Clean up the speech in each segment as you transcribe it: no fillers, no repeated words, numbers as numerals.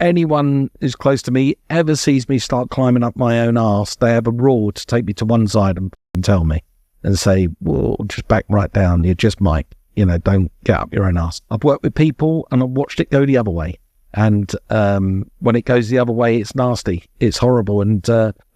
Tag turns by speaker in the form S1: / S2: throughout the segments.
S1: anyone who's close to me ever sees me start climbing up my own arse, they have a roar to take me to one side and tell me and say, well, just back right down. You're just Mike. You know, don't get up your own arse. I've worked with people and I've watched it go the other way. And when it goes the other way, it's nasty. It's horrible. And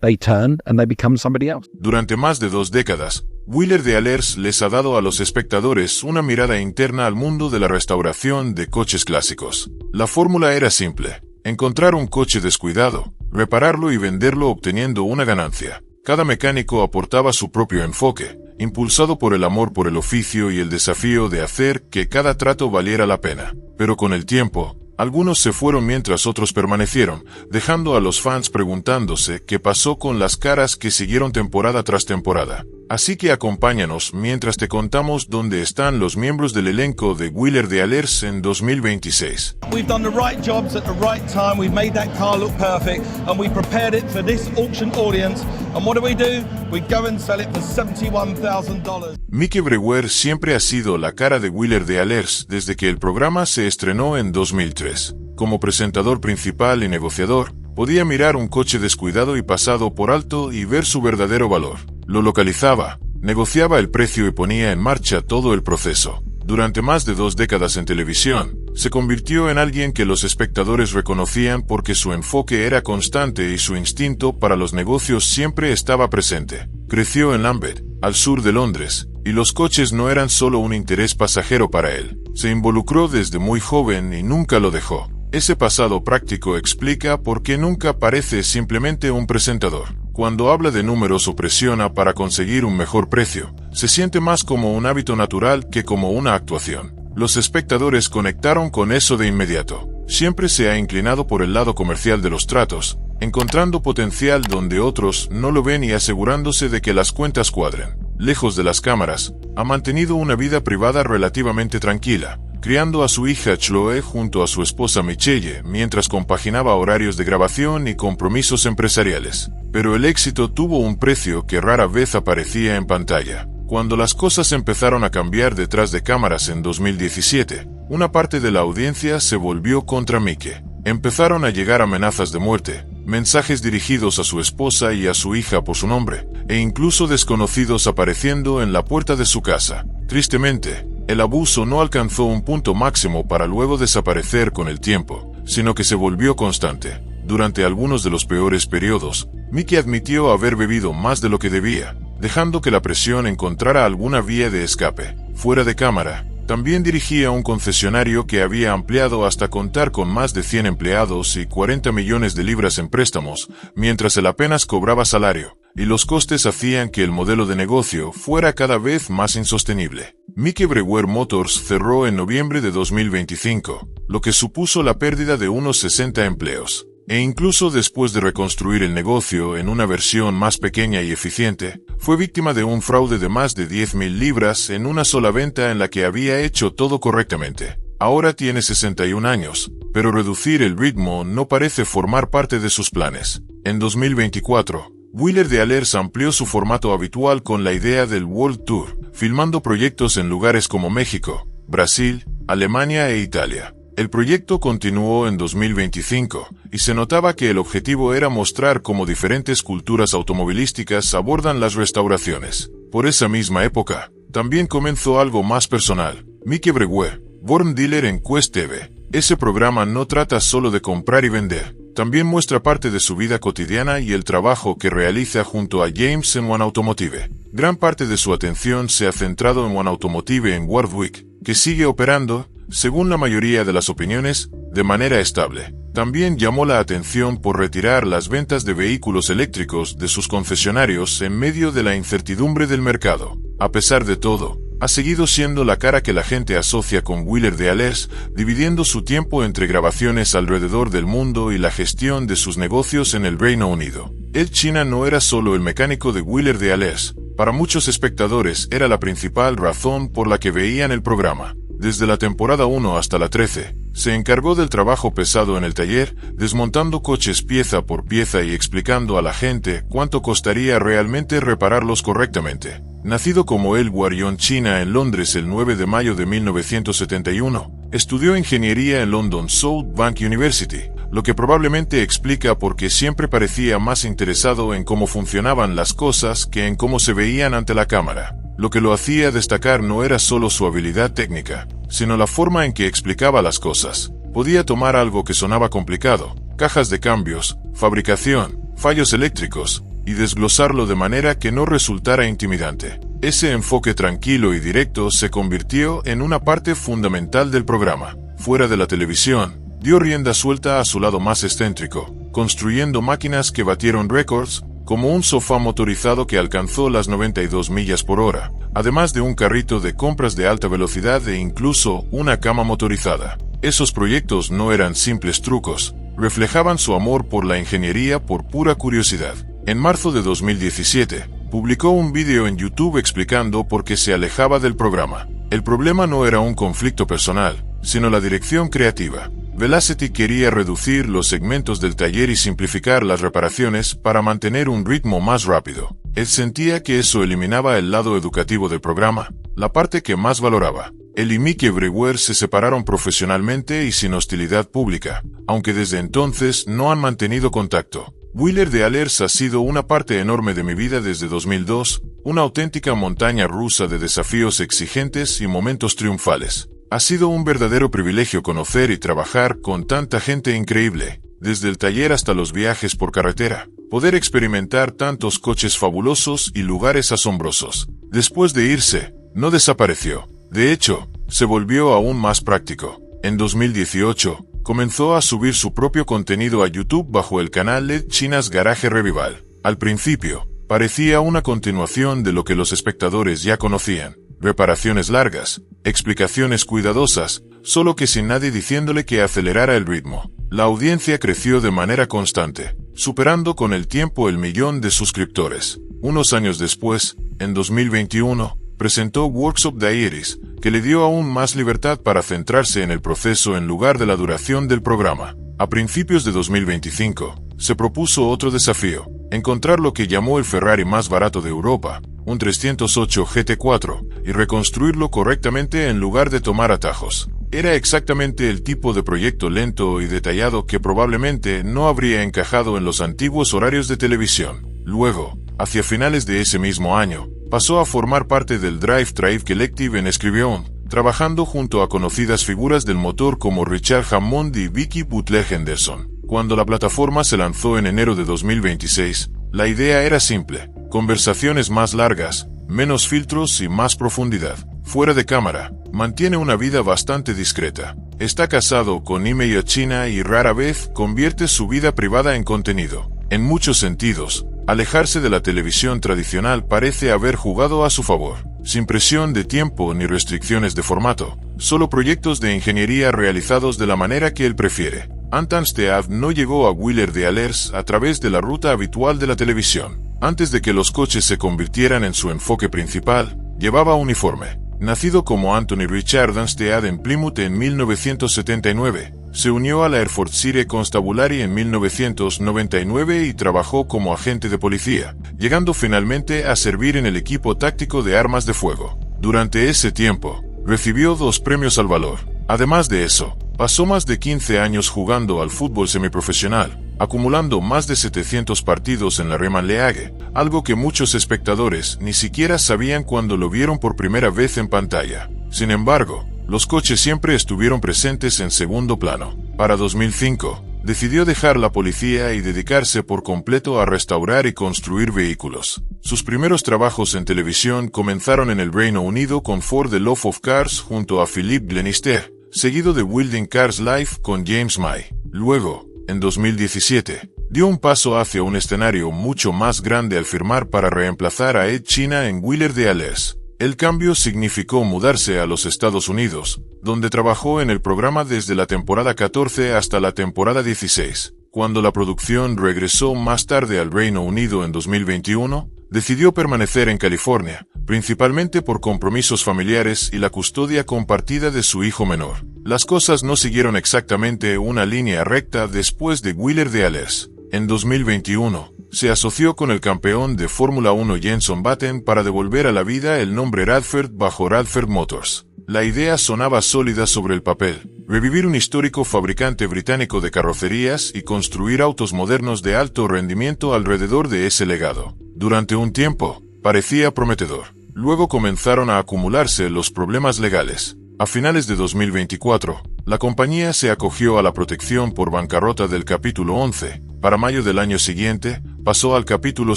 S1: they turn and they become somebody else.
S2: Durante más de 2 décadas, Wheeler de Alers les ha dado a los espectadores una mirada interna al mundo de la restauración de coches clásicos. La fórmula era simple: encontrar un coche descuidado, repararlo y venderlo obteniendo una ganancia. Cada mecánico aportaba su propio enfoque, impulsado por el amor por el oficio y el desafío de hacer que cada trato valiera la pena. Pero con el tiempo, algunos se fueron mientras otros permanecieron, dejando a los fans preguntándose qué pasó con las caras que siguieron temporada tras temporada. Así que acompáñanos mientras te contamos dónde están los miembros del elenco de Wheeler de Alers en 2026.
S3: We've done the right jobs at the right time. We've made that car look perfect and we prepared it for this auction audience. And what do? We go and sell it for $71,000.
S2: Mickey Brewer siempre ha sido la cara de Wheeler de Alers desde que el programa se estrenó en 2003. Como presentador principal y negociador, podía mirar un coche descuidado y pasado por alto y ver su verdadero valor. Lo localizaba, negociaba el precio y ponía en marcha todo el proceso. Durante más de 2 décadas en televisión, se convirtió en alguien que los espectadores reconocían porque su enfoque era constante y su instinto para los negocios siempre estaba presente. Creció en Lambeth, al sur de Londres, y los coches no eran solo un interés pasajero para él. Se involucró desde muy joven y nunca lo dejó. Ese pasado práctico explica por qué nunca parece simplemente un presentador. Cuando habla de números o presiona para conseguir un mejor precio, se siente más como un hábito natural que como una actuación. Los espectadores conectaron con eso de inmediato. Siempre se ha inclinado por el lado comercial de los tratos, encontrando potencial donde otros no lo ven y asegurándose de que las cuentas cuadren. Lejos de las cámaras, ha mantenido una vida privada relativamente tranquila, criando a su hija Chloe junto a su esposa Michelle mientras compaginaba horarios de grabación y compromisos empresariales. Pero el éxito tuvo un precio que rara vez aparecía en pantalla. Cuando las cosas empezaron a cambiar detrás de cámaras en 2017, una parte de la audiencia se volvió contra Mickey. Empezaron a llegar amenazas de muerte, mensajes dirigidos a su esposa y a su hija por su nombre, e incluso desconocidos apareciendo en la puerta de su casa. Tristemente, el abuso no alcanzó un punto máximo para luego desaparecer con el tiempo, sino que se volvió constante. Durante algunos de los peores periodos, Mickey admitió haber bebido más de lo que debía, dejando que la presión encontrara alguna vía de escape. Fuera de cámara, también dirigía un concesionario que había ampliado hasta contar con más de 100 empleados y 40 millones de libras en préstamos, mientras él apenas cobraba salario, y los costes hacían que el modelo de negocio fuera cada vez más insostenible. Mickey Brewer Motors cerró en noviembre de 2025, lo que supuso la pérdida de unos 60 empleos. E incluso después de reconstruir el negocio en una versión más pequeña y eficiente, fue víctima de un fraude de más de 10.000 libras en una sola venta en la que había hecho todo correctamente. Ahora tiene 61 años, pero reducir el ritmo no parece formar parte de sus planes. En 2024, Wheeler de Alers amplió su formato habitual con la idea del World Tour, filmando proyectos en lugares como México, Brasil, Alemania e Italia. El proyecto continuó en 2025, y se notaba que el objetivo era mostrar cómo diferentes culturas automovilísticas abordan las restauraciones. Por esa misma época, también comenzó algo más personal. Mickey Brewer, Born Dealer en Quest TV. Ese programa no trata solo de comprar y vender, también muestra parte de su vida cotidiana y el trabajo que realiza junto a James en One Automotive. Gran parte de su atención se ha centrado en One Automotive en Warwick, que sigue operando, según la mayoría de las opiniones, de manera estable. También llamó la atención por retirar las ventas de vehículos eléctricos de sus concesionarios en medio de la incertidumbre del mercado. A pesar de todo, ha seguido siendo la cara que la gente asocia con Wheeler de Alers, dividiendo su tiempo entre grabaciones alrededor del mundo y la gestión de sus negocios en el Reino Unido. Ed China no era solo el mecánico de Wheeler de Alers, para muchos espectadores era la principal razón por la que veían el programa. Desde la temporada 1 hasta la 13, se encargó del trabajo pesado en el taller, desmontando coches pieza por pieza y explicando a la gente cuánto costaría realmente repararlos correctamente. Nacido como El Warion China en Londres el 9 de mayo de 1971, estudió ingeniería en London South Bank University, lo que probablemente explica por qué siempre parecía más interesado en cómo funcionaban las cosas que en cómo se veían ante la cámara. Lo que lo hacía destacar no era solo su habilidad técnica, sino la forma en que explicaba las cosas. Podía tomar algo que sonaba complicado, cajas de cambios, fabricación, fallos eléctricos, y desglosarlo de manera que no resultara intimidante. Ese enfoque tranquilo y directo se convirtió en una parte fundamental del programa. Fuera de la televisión, dio rienda suelta a su lado más excéntrico, construyendo máquinas que batieron récords, como un sofá motorizado que alcanzó las 92 millas por hora, además de un carrito de compras de alta velocidad e incluso una cama motorizada. Esos proyectos no eran simples trucos, reflejaban su amor por la ingeniería por pura curiosidad. En marzo de 2017, publicó un vídeo en YouTube explicando por qué se alejaba del programa. El problema no era un conflicto personal, sino la dirección creativa. Velocity quería reducir los segmentos del taller y simplificar las reparaciones para mantener un ritmo más rápido. Él sentía que eso eliminaba el lado educativo del programa, la parte que más valoraba. Él y Mickey Brewer se separaron profesionalmente y sin hostilidad pública, aunque desde entonces no han mantenido contacto. Wheeler de Allers ha sido una parte enorme de mi vida desde 2002, una auténtica montaña rusa de desafíos exigentes y momentos triunfales. Ha sido un verdadero privilegio conocer y trabajar con tanta gente increíble, desde el taller hasta los viajes por carretera, poder experimentar tantos coches fabulosos y lugares asombrosos. Después de irse, no desapareció. De hecho, se volvió aún más práctico. En 2018, comenzó a subir su propio contenido a YouTube bajo el canal LED China's Garage Revival. Al principio, parecía una continuación de lo que los espectadores ya conocían. Reparaciones largas, explicaciones cuidadosas, solo que sin nadie diciéndole que acelerara el ritmo. La audiencia creció de manera constante, superando con el tiempo el 1 millón de suscriptores. Unos años después, en 2021, presentó Workshop Diaries, que le dio aún más libertad para centrarse en el proceso en lugar de la duración del programa. A principios de 2025, se propuso otro desafío, encontrar lo que llamó el Ferrari más barato de Europa, un 308 GT4, y reconstruirlo correctamente en lugar de tomar atajos. Era exactamente el tipo de proyecto lento y detallado que probablemente no habría encajado en los antiguos horarios de televisión. Luego, hacia finales de ese mismo año, pasó a formar parte del Drive Tribe Collective en Escribión, trabajando junto a conocidas figuras del motor como Richard Hammond y Vicky Butler-Henderson. Cuando la plataforma se lanzó en enero de 2026, la idea era simple: conversaciones más largas, menos filtros y más profundidad. Fuera de cámara, mantiene una vida bastante discreta. Está casado con Ime Yoshina y rara vez convierte su vida privada en contenido. En muchos sentidos, alejarse de la televisión tradicional parece haber jugado a su favor. Sin presión de tiempo ni restricciones de formato, solo proyectos de ingeniería realizados de la manera que él prefiere. Anton Stead no llegó a Wheeler de Allers a través de la ruta habitual de la televisión. Antes de que los coches se convirtieran en su enfoque principal, llevaba uniforme. Nacido como Anthony Richard Stead en Plymouth en 1979, se unió a la Air Force Constabulary en 1999 y trabajó como agente de policía, llegando finalmente a servir en el equipo táctico de armas de fuego. Durante ese tiempo, recibió 2 premios al valor. Además de eso, pasó más de 15 años jugando al fútbol semiprofesional, acumulando más de 700 partidos en la Riemann League, algo que muchos espectadores ni siquiera sabían cuando lo vieron por primera vez en pantalla. Sin embargo, los coches siempre estuvieron presentes en segundo plano. Para 2005, decidió dejar la policía y dedicarse por completo a restaurar y construir vehículos. Sus primeros trabajos en televisión comenzaron en el Reino Unido con For the Love of Cars junto a Philippe Glenister, seguido de Wielding Cars Live con James May. Luego, en 2017, dio un paso hacia un escenario mucho más grande al firmar para reemplazar a Ed China en Wheeler de Allers. El cambio significó mudarse a los Estados Unidos, donde trabajó en el programa desde la temporada 14 hasta la temporada 16. Cuando la producción regresó más tarde al Reino Unido en 2021, decidió permanecer en California, principalmente por compromisos familiares y la custodia compartida de su hijo menor. Las cosas no siguieron exactamente una línea recta después de Wheeler de Allers. En 2021, se asoció con el campeón de Fórmula 1 Jenson Button para devolver a la vida el nombre Radford bajo Radford Motors. La idea sonaba sólida sobre el papel: revivir un histórico fabricante británico de carrocerías y construir autos modernos de alto rendimiento alrededor de ese legado. Durante un tiempo, parecía prometedor. Luego comenzaron a acumularse los problemas legales. A finales de 2024, la compañía se acogió a la protección por bancarrota del capítulo 11. Para mayo del año siguiente, pasó al capítulo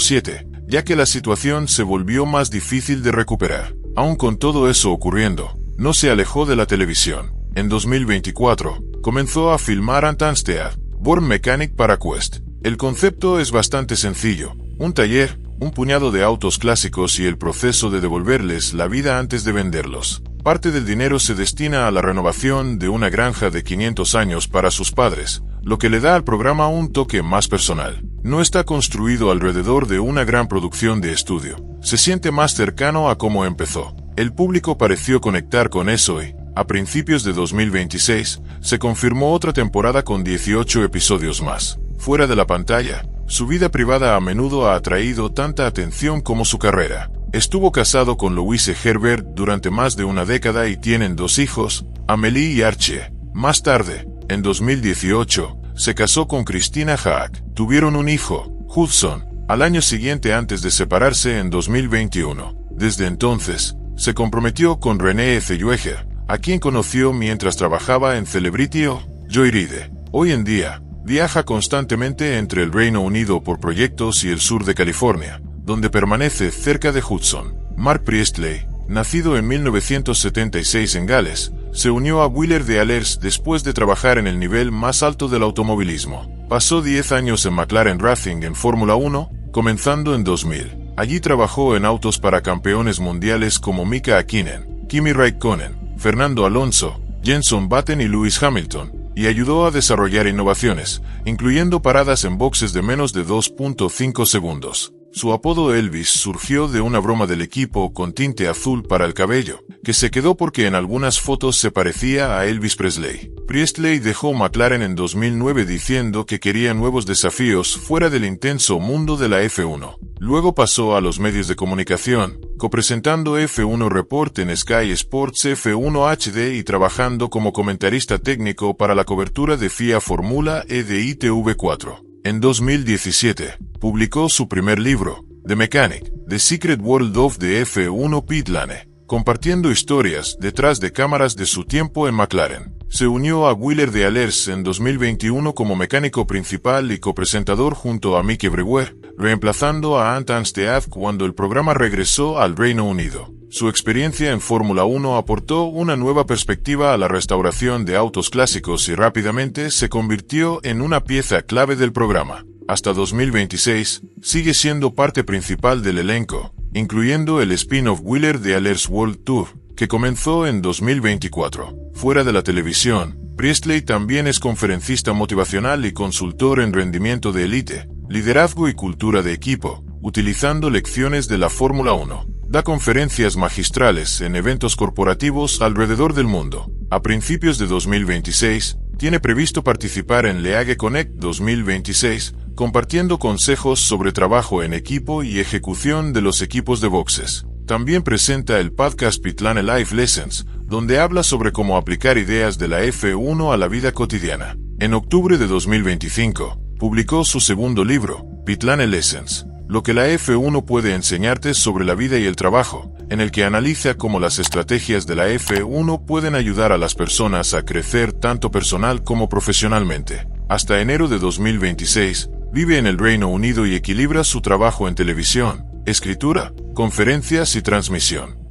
S2: 7, ya que la situación se volvió más difícil de recuperar. Aún con todo eso ocurriendo, no se alejó de la televisión. En 2024, comenzó a filmar Untansted, Born Mechanic para Quest. El concepto es bastante sencillo: un taller, un puñado de autos clásicos y el proceso de devolverles la vida antes de venderlos. Parte del dinero se destina a la renovación de una granja de 500 años para sus padres, lo que le da al programa un toque más personal. No está construido alrededor de una gran producción de estudio. Se siente más cercano a cómo empezó. El público pareció conectar con eso y, a principios de 2026, se confirmó otra temporada con 18 episodios más. Fuera de la pantalla, su vida privada a menudo ha atraído tanta atención como su carrera. Estuvo casado con Louise Herbert durante más de una década y tienen 2 hijos, Amelie y Archie. Más tarde, en 2018, se casó con Christina Hack. Tuvieron un hijo, Hudson, al año siguiente antes de separarse en 2021. Desde entonces, se comprometió con Renée Zellweger, a quien conoció mientras trabajaba en Celebrity o Joyride. Hoy en día, viaja constantemente entre el Reino Unido por proyectos y el sur de California, donde permanece cerca de Hudson. Mark Priestley, nacido en 1976 en Gales, se unió a Wheeler de Allers después de trabajar en el nivel más alto del automovilismo. Pasó 10 años en McLaren Racing en Fórmula 1, comenzando en 2000. Allí trabajó en autos para campeones mundiales como Mika Häkkinen, Kimi Räikkönen, Fernando Alonso, Jenson Button y Lewis Hamilton, y ayudó a desarrollar innovaciones, incluyendo paradas en boxes de menos de 2.5 segundos. Su apodo Elvis surgió de una broma del equipo con tinte azul para el cabello, que se quedó porque en algunas fotos se parecía a Elvis Presley. Priestley dejó McLaren en 2009 diciendo que quería nuevos desafíos fuera del intenso mundo de la F1. Luego pasó a los medios de comunicación, copresentando F1 Report en Sky Sports F1 HD y trabajando como comentarista técnico para la cobertura de FIA Fórmula E de ITV4. En 2017, publicó su primer libro, The Mechanic, The Secret World of the F1 Pit Lane, compartiendo historias detrás de cámaras de su tiempo en McLaren. Se unió a Wheeler de Allers en 2021 como mecánico principal y copresentador junto a Mickey Brewer, reemplazando a Untansted cuando el programa regresó al Reino Unido. Su experiencia en Fórmula 1 aportó una nueva perspectiva a la restauración de autos clásicos y rápidamente se convirtió en una pieza clave del programa. Hasta 2026, sigue siendo parte principal del elenco, incluyendo el spin-off Wheeler de Allers World Tour, que comenzó en 2024. Fuera de la televisión, Priestley también es conferencista motivacional y consultor en rendimiento de élite, liderazgo y cultura de equipo, utilizando lecciones de la Fórmula 1. Da conferencias magistrales en eventos corporativos alrededor del mundo. A principios de 2026, tiene previsto participar en League Connect 2026, compartiendo consejos sobre trabajo en equipo y ejecución de los equipos de boxes. También presenta el podcast Pit Lane Life Lessons, donde habla sobre cómo aplicar ideas de la F1 a la vida cotidiana. En octubre de 2025, publicó su segundo libro, Pit Lane Lessons, lo que la F1 puede enseñarte sobre la vida y el trabajo, en el que analiza cómo las estrategias de la F1 pueden ayudar a las personas a crecer tanto personal como profesionalmente. Hasta enero de 2026, vive en el Reino Unido y equilibra su trabajo en televisión, escritura, conferencias y transmisión.